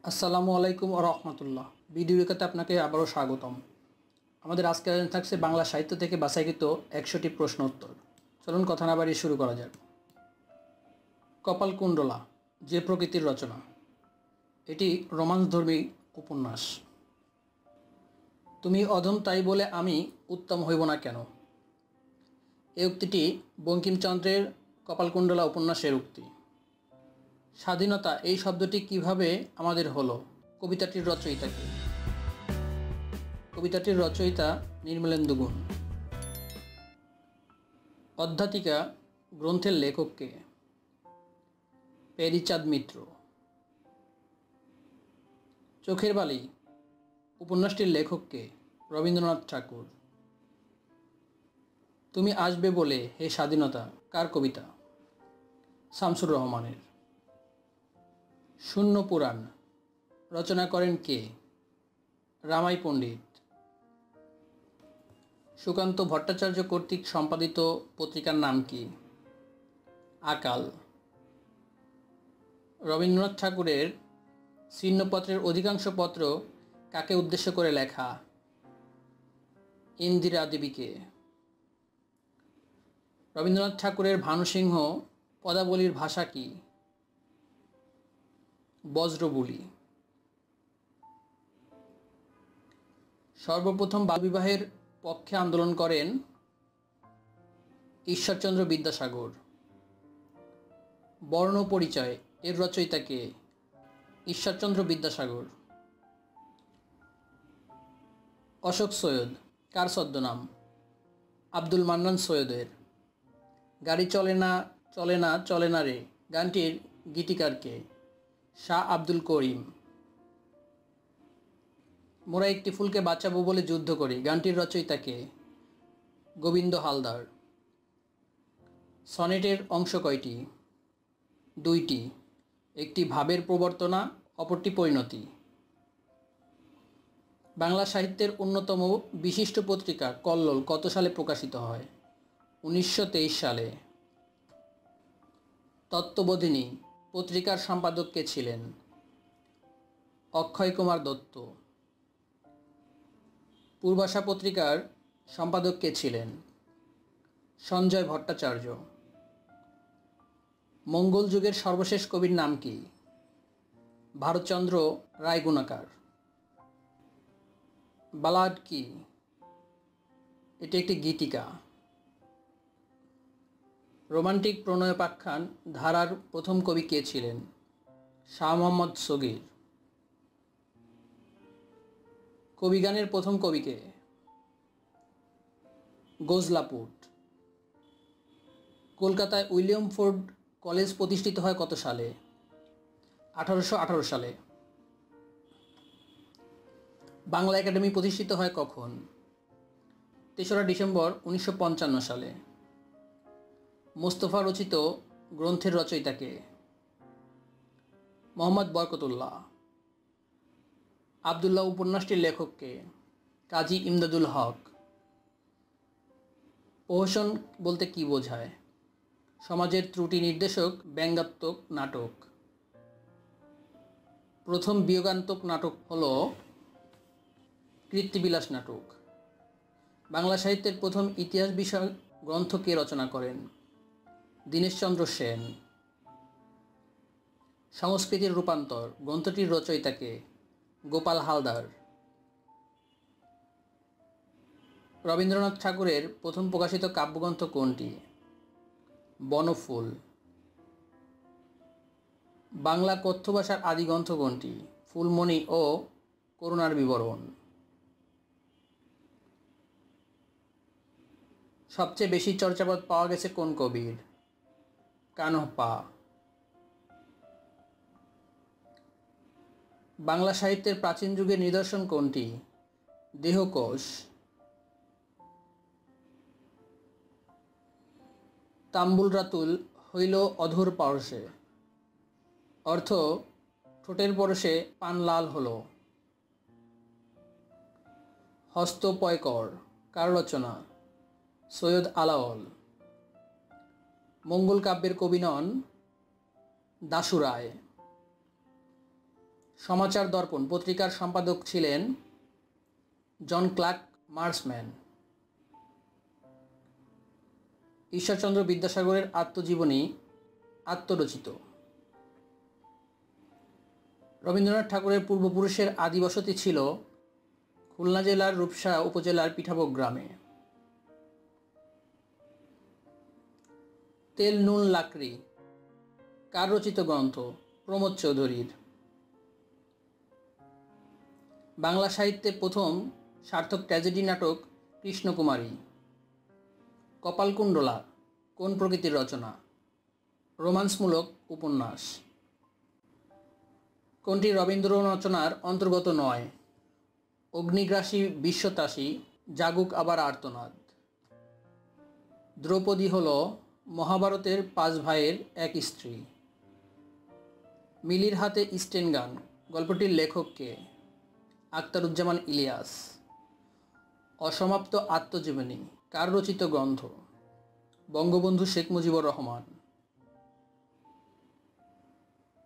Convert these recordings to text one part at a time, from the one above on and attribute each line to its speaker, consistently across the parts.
Speaker 1: আসসালামু আলাইকুম ওয়া রাহমাতুল্লাহ। ভিডিও রেখাতে আপনাকে আবারও স্বাগতম। আমাদের আজকের আয়োজন থাকছে বাংলা সাহিত্য থেকে বাছাইকৃত ১০০টি প্রশ্ন উত্তর। চলুন কথা না বাড়িয়ে শুরু করা যাক। কপালকুণ্ডলা যে প্রকৃতির রচনা, এটি রোমান্সধর্মী উপন্যাস। তুমি অধম তাই বলে আমি উত্তম হইব না কেন, এই উক্তিটি বঙ্কিমচন্দ্রের কপালকুণ্ডলা উপন্যাসের উক্তি। স্বাধীনতা এই শব্দটি কিভাবে আমাদের হলো, কবিতাটির রচয়িতা কে? কবিতাটির রচয়িতা নির্মলেন্দু গুণ। অধ্যাতিকা গ্রন্থের লেখক কে? প্যারীচাঁদ মিত্র। চোখের বালি উপন্যাসটির লেখক কে? রবীন্দ্রনাথ ঠাকুর। তুমি আসবে বলে হে স্বাধীনতা কার কবিতা? শামসুর রহমানের। শূন্য পুরাণ রচনা করেন কে? রামাই পণ্ডিত। সুকান্ত ভট্টাচার্য কর্তৃক সম্পাদিত পত্রিকার নাম কি? আকাল। রবীন্দ্রনাথ ঠাকুরের ছিন্নপত্রের অধিকাংশ পত্র কাকে উদ্দেশ্য করে লেখা? ইন্দিরা দেবীকে। রবীন্দ্রনাথ ঠাকুরের ভানুসিংহ পদাবলীর ভাষা কি? বজ্রবুলি। সর্বপ্রথম বাল্যবিবাহের পক্ষে আন্দোলন করেন ঈশ্বরচন্দ্র বিদ্যাসাগর। বর্ণ পরিচয় এর রচয়িতা কে? ঈশ্বরচন্দ্র বিদ্যাসাগর। অশোক সৈয়দ কার ছদ্মনাম? আব্দুল মান্নান সৈয়দের। গাড়ি চলে না চলে না চলে না রে গানটির গীতিকার কে? শাহ আব্দুল করিম। মোরা একটি ফুলকে বাঁচাবো বলে যুদ্ধ করি গানটির রচয়িতা কে? গোবিন্দ হালদার। সনেটের অংশ কয়টি? দুইটি, একটি ভাবের প্রবর্তনা, অপরটি পরিণতি। বাংলা সাহিত্যের অন্যতম বিশিষ্ট পত্রিকা কল্লোল কত সালে প্রকাশিত হয়? ১৯২৩ সালে। তত্ত্ববোধিনী পত্রিকার সম্পাদক কে ছিলেন? অক্ষয় কুমার দত্ত। পূর্বাশা পত্রিকার সম্পাদক কে ছিলেন? সঞ্জয় ভট্টাচার্য। মঙ্গল যুগের সর্বশেষ কবির নাম কি? ভারতচন্দ্র রায়গুণাকার। বালাড কি? এটি একটি গীতিকা। রোমান্টিক প্রণয়োপাখ্যান ধারার প্রথম কবি কে ছিলেন? শাহ মোহাম্মদ সগীর। কবিগানের প্রথম কবি কে? গোজলাপুট। কলকাতায় উইলিয়াম ফোর্ড কলেজ প্রতিষ্ঠিত হয় কত সালে? ১৮১৮ সালে। বাংলা একাডেমি প্রতিষ্ঠিত হয় কখন? ৩রা ডিসেম্বর ১৯৫৫ সালে। মোস্তফা রচিত গ্রন্থের রচয়িতা কে? মোহাম্মদ বরকতুল্লাহ। আবদুল্লাহ উপন্যাসটির লেখক কে? কাজী ইমদাদুল হক। প্রহসন বলতে কি বোঝায়? সমাজের ত্রুটি নির্দেশক ব্যঙ্গাত্মক নাটক। প্রথম বিয়োগান্তক নাটক হল কৃত্তিবিলাস নাটক। বাংলা সাহিত্যের প্রথম ইতিহাস বিষয়ক গ্রন্থ কে রচনা করেন? দীনেশচন্দ্র সেন। সংস্কৃতির রূপান্তর গ্রন্থটির রচয়িতা কে? গোপাল হালদার। রবীন্দ্রনাথ ঠাকুরের প্রথম প্রকাশিত কাব্যগ্রন্থ কোনটি? বনফুল। বাংলা কথ্য ভাষার আদি গ্রন্থ কোনটি? ফুলমণি ও করুণার বিবরণ। সবচেয়ে বেশি চর্যাপদ পাওয়া গেছে কোন কবির? কানহপা। বাংলা সাহিত্যের প্রাচীন যুগের নিদর্শন কোনটি? দেহকোষ। তাম্বুল রাতুল হইল অধর পরশে, অর্থ ঠোঁটের পরশে পান লাল হলো। হস্তপয়কর কার রচনা? সৈয়দ আলাওল। মঙ্গল কাব্যের কবি নন দাশু রায়। সমাচার দর্পণ পত্রিকার সম্পাদক ছিলেন জন ক্লার্ক মার্সম্যান। ঈশ্বরচন্দ্র বিদ্যাসাগরের আত্মজীবনী আত্মরচিত। রবীন্দ্রনাথ ঠাকুরের পূর্বপুরুষের আদিবসতি ছিল খুলনা জেলার রূপসা উপজেলার পিঠাভোগ গ্রামে। তেল নুন লাকড়ি কার রচিত গ্রন্থ? প্রমোদ চৌধুরীর। বাংলা সাহিত্যে প্রথম সার্থক ট্র্যাজেডি নাটক কৃষ্ণকুমারী। কপালকুণ্ডলা কোন প্রকৃতির রচনা? রোমান্সমূলক উপন্যাস। কোনটি রবীন্দ্র রচনার অন্তর্গত নয়? অগ্নিগ্রাসী বিশ্বতাসী, জাগুক আবার আর্তনাদ। দ্রৌপদী হল মহাভারতের 5 ভাইয়ের এক স্ত্রী। মিলির হাতে স্টেন গান গল্পটির লেখক কে? আখতারুজ্জামান ইলিয়াস। অসমাপ্ত আত্মজীবনী কার রচিত গ্রন্থ? বঙ্গবন্ধু শেখ মুজিবুর রহমান।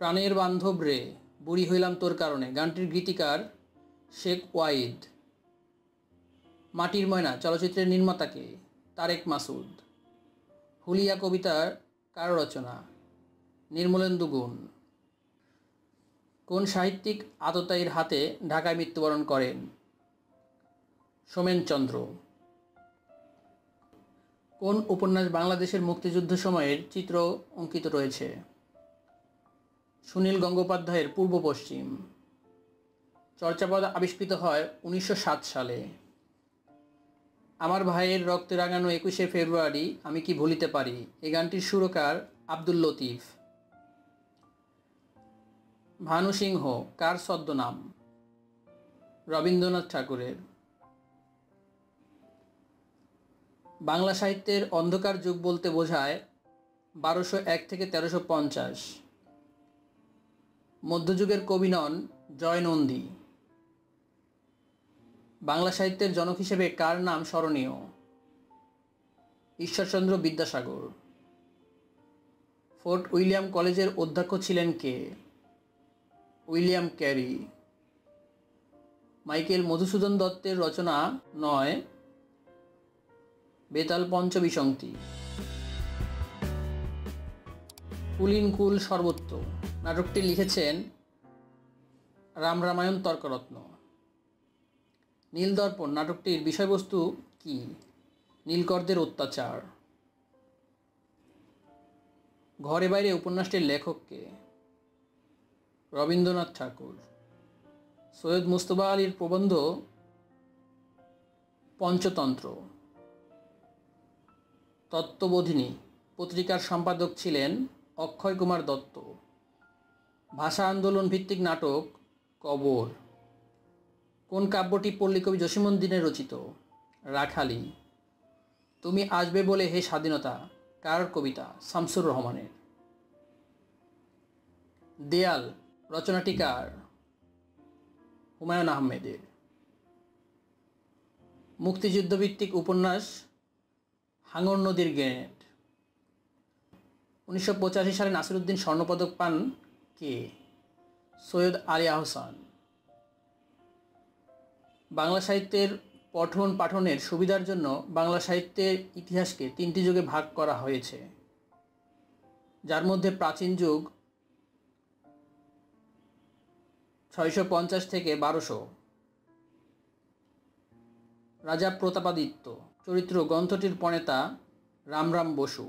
Speaker 1: প্রাণের বান্ধব রে বুড়ি হইলাম তোর কারণে গানটির গীতিকার শেখ ওয়াইদ। মাটির ময়না চলচ্চিত্রের নির্মাতাকে? তারেক মাসুদ। হুলিয়া কবিতার কার রচনা? নির্মলেন্দু গুণ। কোন সাহিত্যিক আততায়ীর হাতে ঢাকায় মৃত্যুবরণ করেন? সোমেনচন্দ্র। কোন উপন্যাস বাংলাদেশের মুক্তিযুদ্ধ সময়ের চিত্র অঙ্কিত রয়েছে? সুনীল গঙ্গোপাধ্যায়ের পূর্ব পশ্চিম। চর্যাপদ আবিষ্কৃত হয় 1907 সালে। আমার ভাইয়ের রক্তে রাঙানো 21শে ফেব্রুয়ারি আমি কি ভুলিতে পারি এই গানটির সুরকার আব্দুল লতিফ। ভানু সিংহ কার ছদ্মনাম? রবীন্দ্রনাথ ঠাকুরের। বাংলা সাহিত্যের অন্ধকার যুগ বলতে বোঝায় 1201 থেকে 1350। মধ্যযুগের কবি নন জয়নন্দী। বাংলা সাহিত্যের জনক হিসেবে কার নাম স্মরণীয়? ঈশ্বরচন্দ্র বিদ্যাসাগর। ফোর্ট উইলিয়াম কলেজের অধ্যক্ষ ছিলেন কে? William Carey. মাইকেল মধুসূদন দত্তের রচনা নয় বেতাল পঞ্চবিংশতি। কুলীনকুল সর্বত্র নাটকটি লিখেছেন রামরামায়ণ তর্করত্ন। নীলদর্পণ নাটকটির বিষয়বস্তু কি? নীলকরদের অত্যাচার। ঘরে বাইরে উপন্যাসটির লেখক কে? রবীন্দ্রনাথ ঠাকুর। সৈয়দ মুজতবা আলীর প্রবন্ধ পঞ্চতন্ত্র। তত্ত্ববোধিনী পত্রিকার সম্পাদক ছিলেন অক্ষয় কুমার দত্ত। ভাষা আন্দোলন ভিত্তিক নাটক কবর। কোন কাব্যটি পল্লীকবি জসীমউদ্দীনের রচিত? রাখালি। তুমি আসবে বলে হে স্বাধীনতা কার কবিতা? শামসুর রহমানের। দেয়াল রচনাটি কার? হুমায়ুন আহমেদের। মুক্তিযুদ্ধভিত্তিক উপন্যাস হাঙর নদীর গ্রেনেড। 1985 সালে নাসিরউদ্দিন স্বর্ণপদক পান কে? সৈয়দ আলী আহসান। বাংলা সাহিত্যের পঠন পাঠনের সুবিধার জন্য বাংলা সাহিত্যের ইতিহাসকে 3টি যুগে ভাগ করা হয়েছে, যার মধ্যে প্রাচীন যুগ 650 থেকে 1200। রাজা প্রতাপাদিত্য চরিত্র গ্রন্থটির প্রণেতা রামরাম বসু।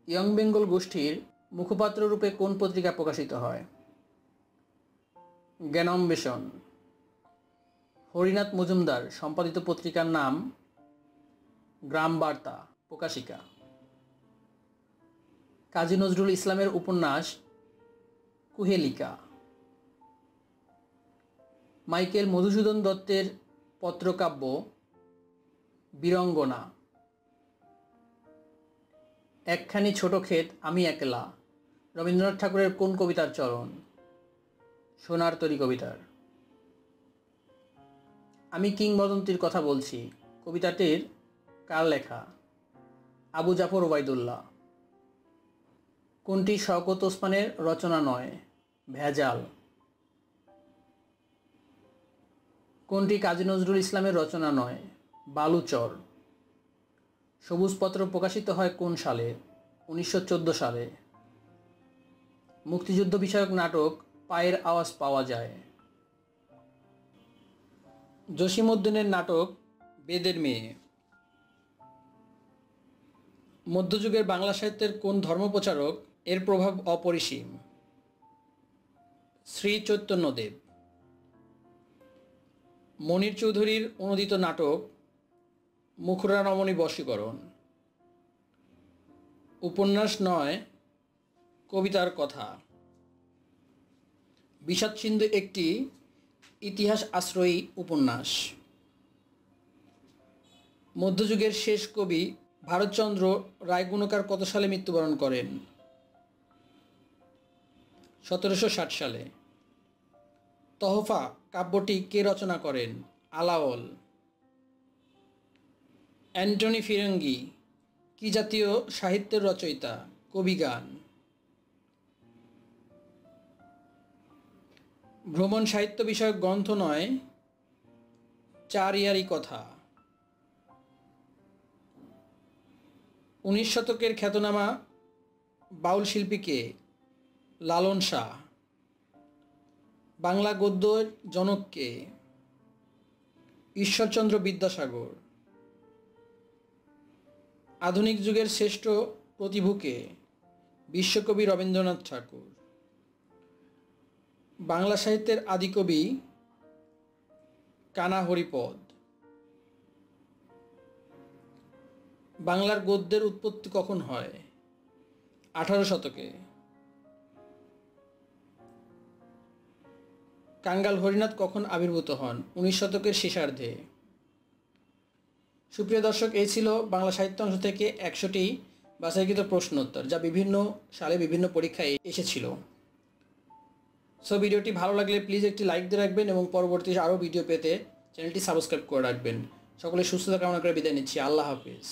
Speaker 1: ইয়ং বেঙ্গল গোষ্ঠীর মুখপাত্র রূপে কোন পত্রিকা প্রকাশিত হয়? জ্ঞানম্বেষণ। হরিনাথ মজুমদার সম্পাদিত পত্রিকার নাম গ্রাম বার্তা প্রকাশিকা। কাজী নজরুল ইসলামের উপন্যাস কুহেলিকা। মাইকেল মধুসূদন দত্তের পত্রকাব্য বীরঙ্গনা। একখানি ছোট ক্ষেত আমি একলা রবীন্দ্রনাথ ঠাকুরের কোন কবিতার চরণ? সোনার তরী কবিতার। আমি কিংবদন্তির কথা বলছি কবিতাটির কার লেখা? আবু জাফর ওবায়দুল্লাহ। কোনটি শওকত ওসমানের রচনা নয়? ভেজাল। কোনটি কাজী নজরুল ইসলামের রচনা নয়? বালুচর। সবুজপত্র প্রকাশিত হয় কোন সালে? 1914 সালে। মুক্তিযুদ্ধ বিষয়ক নাটক পায়ের আওয়াজ পাওয়া যায়। জসীমউদ্দীনের নাটক বেদের মেয়ে। মধ্যযুগের বাংলা সাহিত্যের কোন ধর্মপ্রচারক এর প্রভাব অপরিসীম? শ্রী চৈতন্যদেব। মনির চৌধুরীর অনূদিত নাটক মুখরা রমণী বশীকরণ। উপন্যাস নয়, কবিতার কথা। বিষাদ সিন্ধু একটি ইতিহাস আশ্রয়ী উপন্যাস। মধ্যযুগের শেষ কবি ভারতচন্দ্র রায়গুণকার কত সালে মৃত্যুবরণ করেন? 1760 সালে। তহফা কাব্যটি কে রচনা করেন? আলাওল। অ্যান্টনি ফিরঙ্গি কি জাতীয় সাহিত্যের রচয়িতা? কবিগান। ভ্রমণ সাহিত্য বিষয়ক গ্রন্থ নয়, চার ইয়ারি কথা। 19 শতকের খ্যাতনামা বাউল শিল্পী কে? লালন শাহ। বাংলা গদ্যের জনক কে? ঈশ্বরচন্দ্র বিদ্যাসাগর। আধুনিক যুগের শ্রেষ্ঠ প্রতিভু কে? বিশ্বকবি রবীন্দ্রনাথ ঠাকুর। বাংলা সাহিত্যের আদিকবি কানা হরিপদ। বাংলার গদ্যের উৎপত্তি কখন হয়? 18 শতকে। কাঙ্গাল হরিনাথ কখন আবির্ভূত হন? 19 শতকের শেষার্ধে। সুপ্রিয় দর্শক, এই ছিল বাংলা সাহিত্য অংশ থেকে 100টি বাছাইকৃত প্রশ্নোত্তর, যা বিভিন্ন সালে বিভিন্ন পরীক্ষায় এসেছিল। সো ভিডিওটি ভালো লাগলে প্লিজ একটি লাইক দিয়ে রাখবেন এবং পরবর্তী আরও ভিডিও পেতে চ্যানেলটি সাবস্ক্রাইব করে রাখবেন। সকলে সুস্থতা কামনা করে বিদায় নিচ্ছি। আল্লাহ হাফিজ।